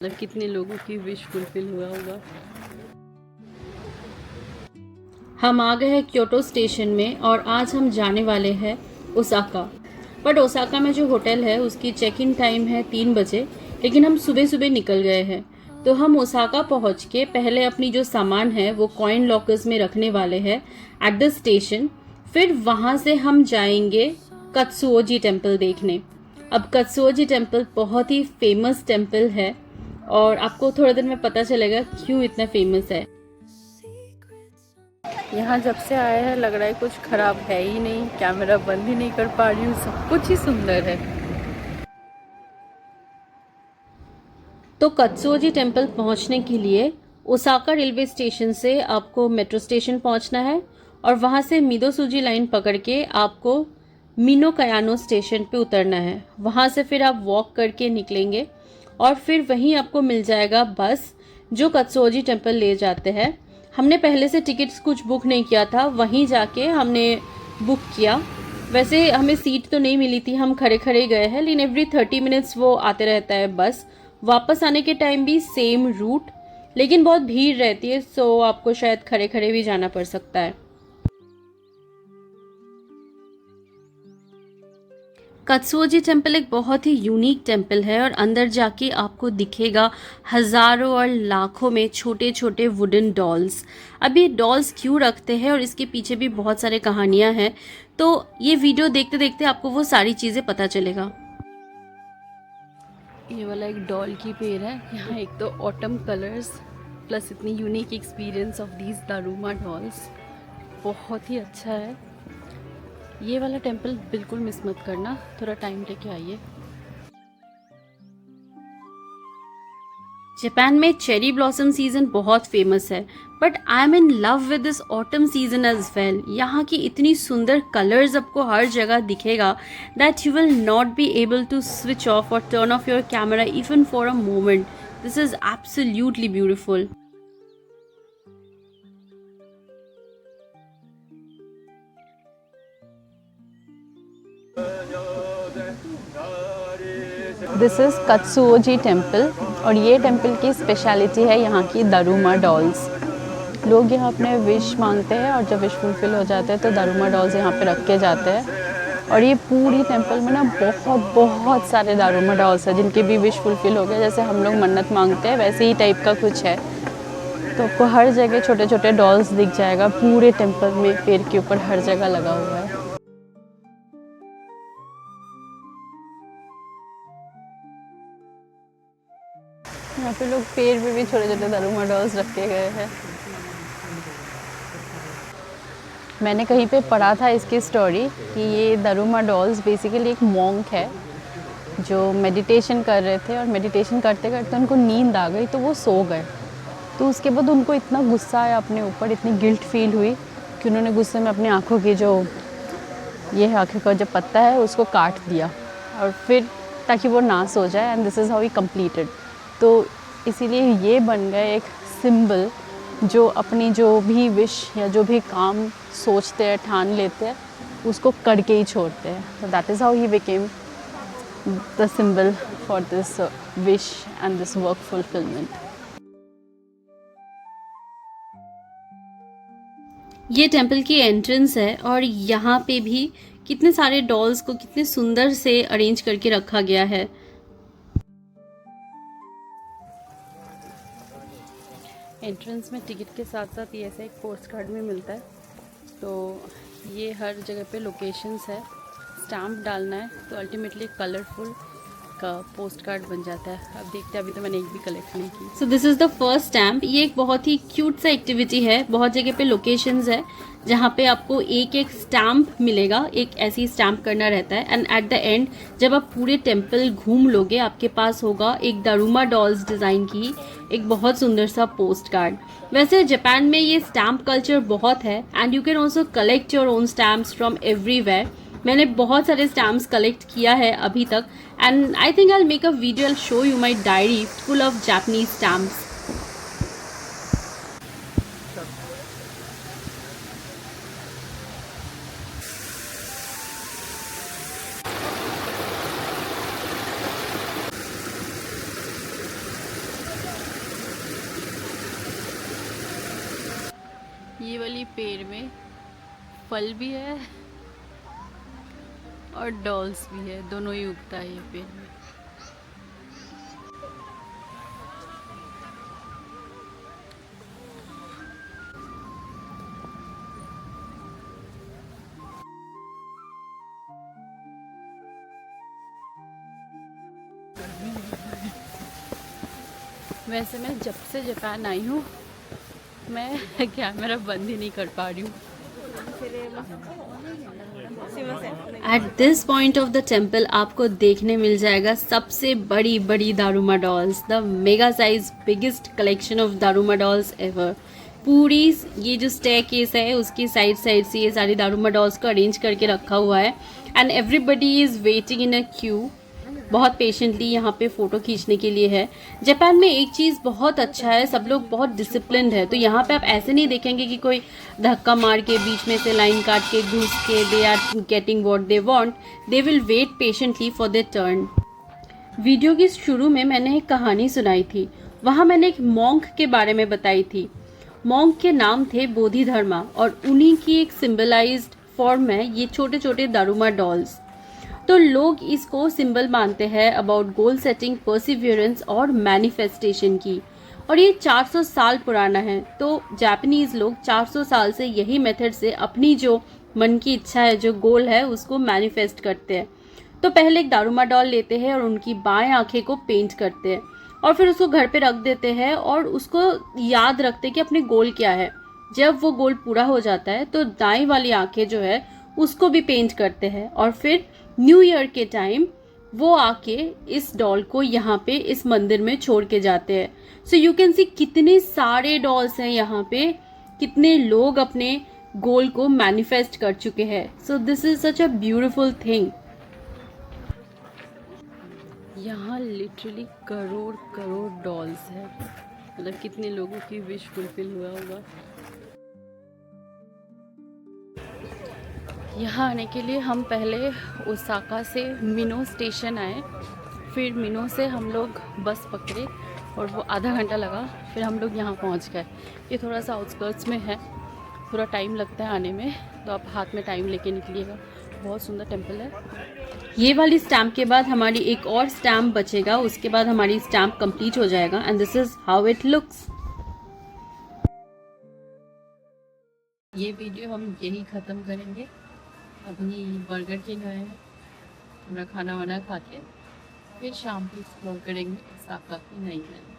मतलब कितने लोगों की विश फुलफिल हुआ होगा। हम आ गए हैं क्योटो स्टेशन में और आज हम जाने वाले हैं ओसाका। बट ओसाका में जो होटल है उसकी चेक इन टाइम है 3 बजे, लेकिन हम सुबह सुबह निकल गए हैं। तो हम ओसाका पहुंच के पहले अपनी जो सामान है वो कॉइन लॉकर्स में रखने वाले हैं एट द स्टेशन। फिर वहां से हम जाएंगे कत्सुओजी टेम्पल देखने। अब कत्सुओजी टेम्पल बहुत ही फेमस टेम्पल है और आपको थोड़ी देर में पता चलेगा क्यों इतना फेमस है। यहाँ जब से आया है लग रहा है कुछ खराब है ही नहीं, कैमरा बंद ही नहीं कर पा रही हूँ, सब कुछ ही सुंदर है। तो कत्सुओजी टेम्पल पहुँचने के लिए ओसाका रेलवे स्टेशन से आपको मेट्रो स्टेशन पहुँचना है और वहाँ से मिदोसुजी लाइन पकड़ के आपको मिनो-कयानो स्टेशन पे उतरना है। वहाँ से फिर आप वॉक करके निकलेंगे और फिर वहीं आपको मिल जाएगा बस जो कत्सुओजी टेम्पल ले जाते हैं। हमने पहले से टिकट्स कुछ बुक नहीं किया था, वहीं जाके हमने बुक किया। वैसे हमें सीट तो नहीं मिली थी, हम खड़े खड़े गए हैं, लेकिन एवरी 30 मिनट्स वो आते रहता है बस। वापस आने के टाइम भी सेम रूट, लेकिन बहुत भीड़ रहती है, सो आपको शायद खड़े खड़े भी जाना पड़ सकता है। कत्सुओजी टेम्पल एक बहुत ही यूनिक टेम्पल है और अंदर जाके आपको दिखेगा हजारों और लाखों में छोटे छोटे वुडन डॉल्स। अब ये डॉल्स क्यों रखते हैं और इसके पीछे भी बहुत सारे कहानियां हैं, तो ये वीडियो देखते देखते आपको वो सारी चीज़ें पता चलेगा। ये वाला एक डॉल की पेड़ है। यहाँ एक तो ऑटम कलर्स प्लस इतनी unique experience of these daruma dolls, बहुत ही अच्छा है। ये वाला टेम्पल बिल्कुल मिस मत करना, थोड़ा टाइम लेके आइए। जापान में चेरी ब्लॉसम सीजन बहुत फेमस है, but I am in love with this autumn season as well. यहाँ की इतनी सुंदर कलर्स आपको हर जगह दिखेगा that you will not be able to switch off और turn off your camera even for a moment. This is absolutely beautiful. This is Katsuoji temple और ये टेम्पल की स्पेशलिटी है यहाँ की दारुमा डॉल्स। लोग यहाँ अपने विश मांगते हैं और जब विश फुलफिल हो जाते हैं तो दारुमा डॉल्स यहाँ पे रख के जाते हैं। और ये पूरी टेम्पल में ना बहुत बहुत सारे दारुमा डॉल्स हैं जिनकी भी विश फुलफिल हो गया। जैसे हम लोग मन्नत मांगते हैं वैसे ही टाइप का कुछ है। तो आपको हर जगह छोटे छोटे डॉल्स दिख जाएगा, पूरे टेम्पल में पेड़ के ऊपर हर जगह लगा हुआ है। यहाँ पे लोग पेड़ में भी छोटे छोटे दारुमा डॉल्स रखे गए हैं। मैंने कहीं पे पढ़ा था इसकी स्टोरी कि ये दारुमा डॉल्स बेसिकली एक मॉन्क है जो मेडिटेशन कर रहे थे और मेडिटेशन करते करते उनको नींद आ गई तो वो सो गए। तो उसके बाद उनको इतना गुस्सा आया अपने ऊपर, इतनी गिल्ट फील हुई कि उन्होंने गुस्से में अपनी आँखों की जो ये आँखों का जो पत्ता है उसको काट दिया और फिर ताकि वो ना सो जाए। And this is how he completed. तो इसीलिए ये बन गए एक सिंबल जो अपनी जो भी विश या जो भी काम सोचते हैं ठान लेते हैं उसको करके ही छोड़ते हैं। तो that is how he became the symbol for this wish and this work fulfilment. ये टेम्पल की एंट्रेंस है और यहाँ पे भी कितने सारे डॉल्स को कितने सुंदर से अरेंज करके रखा गया है। एंट्रेंस में टिकट के साथ साथ ये ऐसा एक पोस्ट कार्ड में मिलता है। तो ये हर जगह पे लोकेशंस है, स्टैम्प डालना है तो अल्टीमेटली कलरफुल का पोस्ट कार्ड बन जाता है। अब देखते हैं, अभी तो मैंने एक भी कलेक्ट नहीं की। So this is the first stamp. ये एक बहुत ही क्यूट सा एक्टिविटी है। बहुत जगह पे लोकेशंस है जहाँ पे आपको एक एक स्टैम्प मिलेगा, एक ऐसी स्टैम्प करना रहता है एंड एट द एंड जब आप पूरे टेम्पल घूम लोगे आपके पास होगा एक दारुमा डॉल्स डिज़ाइन की एक बहुत सुंदर सा पोस्ट कार्ड। वैसे जापान में ये स्टैम्प कल्चर बहुत है and you can also collect your own stamps from everywhere. मैंने बहुत सारे स्टैम्प्स कलेक्ट किया है अभी तक and I think I will make a video, I will show you my diary full of Japanese stamps. ये वाली पेड़ में फल भी है और डॉल्स भी है, दोनों ही उगता है ये पेड़ में। वैसे मैं जब से जापान आई हूँ मैं कैमरा बंद ही नहीं कर पा रही हूँ। At this point of the temple आपको देखने मिल जाएगा सबसे बड़ी बड़ी daruma dolls, the mega size biggest collection of daruma dolls ever. पूरी ये जो स्टेयरकेस है उसकी साइड साइड से ये सारी दारुमा डॉल्स को अरेंज करके रखा हुआ है and everybody is waiting in a Q. बहुत पेशेंटली यहाँ पे फ़ोटो खींचने के लिए है। जापान में एक चीज़ बहुत अच्छा है, सब लोग बहुत डिसिप्लिन्ड है, तो यहाँ पे आप ऐसे नहीं देखेंगे कि कोई धक्का मार के बीच में से लाइन काट के घुस के they are getting what they want, they will wait patiently for their turn. Video की शुरू में मैंने एक कहानी सुनाई थी, वहाँ मैंने एक मॉन्क के बारे में बताई थी। मॉन्क के नाम थे बोधिधर्मा और उन्हीं की एक सिंबलाइज्ड फॉर्म है ये छोटे छोटे दारुमा डॉल्स। तो लोग इसको सिंबल मानते हैं अबाउट गोल सेटिंग, परसिवियरेंस और मैनिफेस्टेशन की, और ये 400 साल पुराना है। तो जापानीज लोग 400 साल से यही मेथड से अपनी जो मन की इच्छा है, जो गोल है, उसको मैनिफेस्ट करते हैं। तो पहले एक दारुमा डॉल लेते हैं और उनकी बाएं आंखें को पेंट करते हैं और फिर उसको घर पे रख देते हैं और उसको याद रखते हैं कि अपने गोल क्या है। जब वो गोल पूरा हो जाता है तो दाएं वाली आंखें जो है उसको भी पेंट करते हैं और फिर न्यू ईयर के टाइम वो आके इस डॉल को यहाँ पे इस मंदिर में छोड़ के जाते हैं। सो यू कैन सी कितने सारे डॉल्स हैं यहाँ पे, कितने लोग अपने गोल को मैनिफेस्ट कर चुके हैं। So this is such a beautiful thing. यहाँ लिटरली करोड़ करोड़ डॉल्स है, मतलब कितने लोगों की विश फुलफिल हुआ होगा। यहाँ आने के लिए हम पहले ओसाका से मिनो स्टेशन आए, फिर मिनो से हम लोग बस पकड़े और वो आधा घंटा लगा, फिर हम लोग यहाँ पहुँच गए। ये थोड़ा सा आउटस्कर्ट्स में है, थोड़ा टाइम लगता है आने में, तो आप हाथ में टाइम लेके निकलिएगा। बहुत सुंदर टेम्पल है। ये वाली स्टैम्प के बाद हमारी एक और स्टैम्प बचेगा, उसके बाद हमारी स्टैम्प कंप्लीट हो जाएगा and this is how it looks. ये वीडियो हम यही ख़त्म करेंगे। अभी बर्गर किंग आए हैं, थोड़ा खाना वाना खा के फिर शाम को एक्सप्लोर करेंगे ओसाका की नई नई।